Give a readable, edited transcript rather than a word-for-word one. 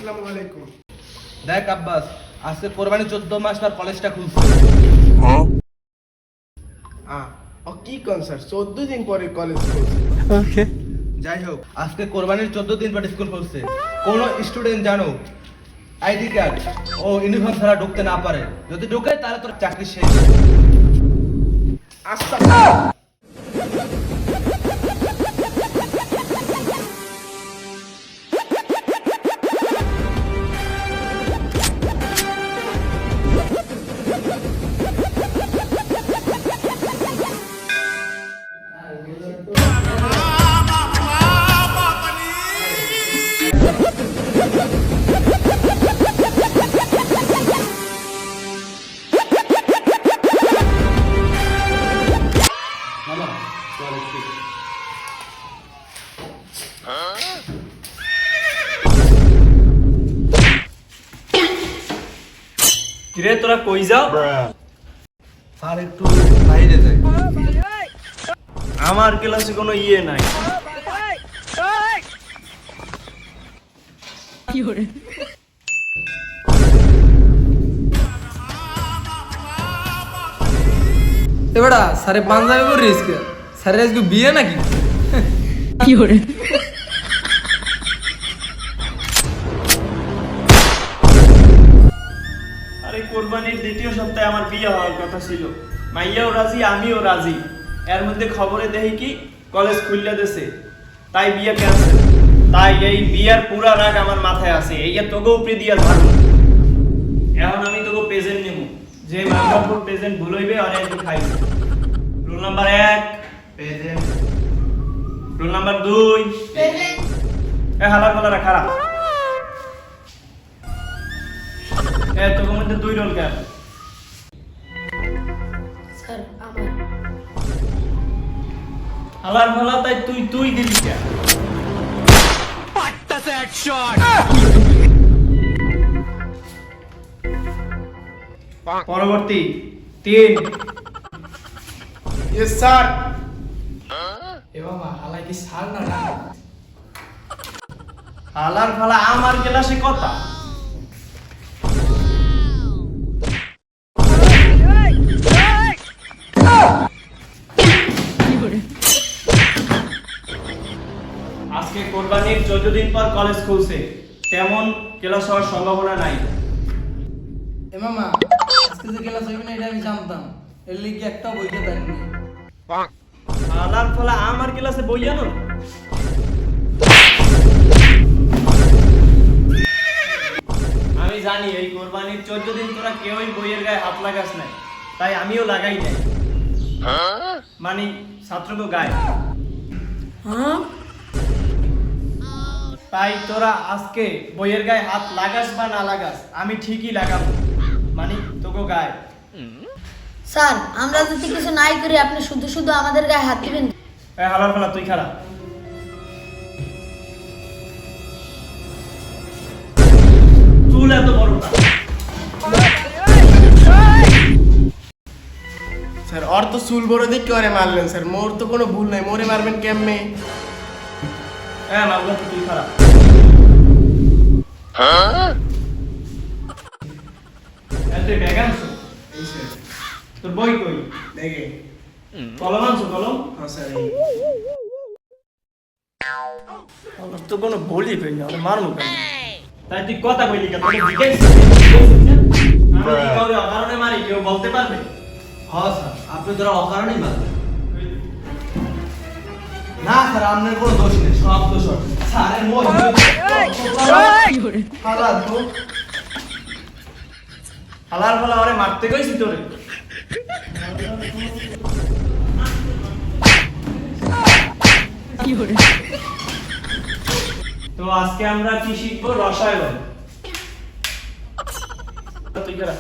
আসসালামু আলাইকুম। দেখ আব্বাস, আজকে কোরবানি 14 মাস পর কলেজটা খুলছে। কি কনসার্ট 14 দিন পরে কলেজ খুলছে। ওকে, যাই হোক, আজকে কোরবানির 14 দিন পর স্কুল খুলছে। কোন স্টুডেন্ট জানো আইডি কার্ড ও ইউনিফর্ম ছাড়া ঢুকতে না পারে? যদি ঢুকে তাহলে তোর চাকরি শেষ। আস্তাগফিরুল্লাহ। মামা চল একটু। কিরে তোরা কই যাও? স্যার একটু বাইরে যাই। আমার ক্লাসে কোনো ইয়ে নাই। এবারে স্যারে পাঞ্জাবি পরিস কে? স্যারের আজকে বিয়ে নাকি? আরে কোরবানির দ্বিতীয় সপ্তাহে আমার বিয়ে হওয়ার কথা ছিল। মাইয়াও রাজি, আমিও রাজি। এর মধ্যে খবরে দেখি কি কলেজ খুললে দেছে, তাই বিয়ে ক্যান্সেল। তাই এই বিয়ের পুরা রাগ আমার মাথায় আছে। এই তোকে উপরে দিয়া ধরো। এখন আমি তোকে প্রেজেন্ট নেব। যে মাইয়াপুর প্রেজেন্ট ভুল হইবে আর একটু খাইবে। Roll number 1 present. Roll number 2 present. হালার ফালারা খারাপ। তোকে মধ্যে 2 রোল কেন? স্যার আমার হালার ফালা তাই তুই দিলি কেন? পরবর্তী 3 ইয়েস স্যার। এ বাবা হালাই কি সার না? হালার ফালা আমার ক্লাসে কথা। আজকে কোরবানির 14 দিন পর কলেজ খুলছে, তেমন ক্লাস হওয়ার সম্ভাবনা নাই। এ মামা আজকে যে ক্লাস হইবে না এটা আমি জানতাম। এর লিগে একটা বইতে দেননি। হালার ফালা আমার ক্লাসে বই জানো? আমি জানি এই কোরবানির 14 দিন তোরা কেউই বইয়ের গায়ে হাত লাগাস নাই, তাই আমিও লাগাই নাই। মানে ছাত্রকে গায়ে। তাই তোরা আজকে বইয়ের গায়ে হাত লাগাস বা না লাগাস, আমি ঠিকই লাগাবো। মানে তোকে গায়ে। স্যার আমরা যদি কিছু নাই করি আপনি শুধু শুধু আমাদের গায়ে হাত দিবেন। হালার ফালা তুই খারাপ। চুল এত বড় না। স্যার ওর তো চুল বড় দিক করে মারলেন স্যার। মোর তো কোনো ভুল নাই, মোরে মারবেন কেমনে? মালগা তুই খারাপ। তুই ব্যাগ আনছো? এই স্যার তোর বই কই? দেখে। কলম আনছো? কলম হ্যাঁ স্যার। আমার তো কোনো বলি কই না, মারমু কেন? তাই তুই কথা কইলি কেন? তোকে জিজ্ঞেস আমি কাউরে অকারণে মারি, কেউ বলতে পারবে? হ্যাঁ স্যার, আপনি তোরা অকারণেই মারবেন। না স্যার, আপনার কোনো দোষ নেই, সব দোষ ওর। স্যারের মোহ হালা তো। হালার ফালা ওরে মারতে কইছি তোরে। তো আজকে আমরা কি শিখবো? রসায়ন। তুই খারাপ।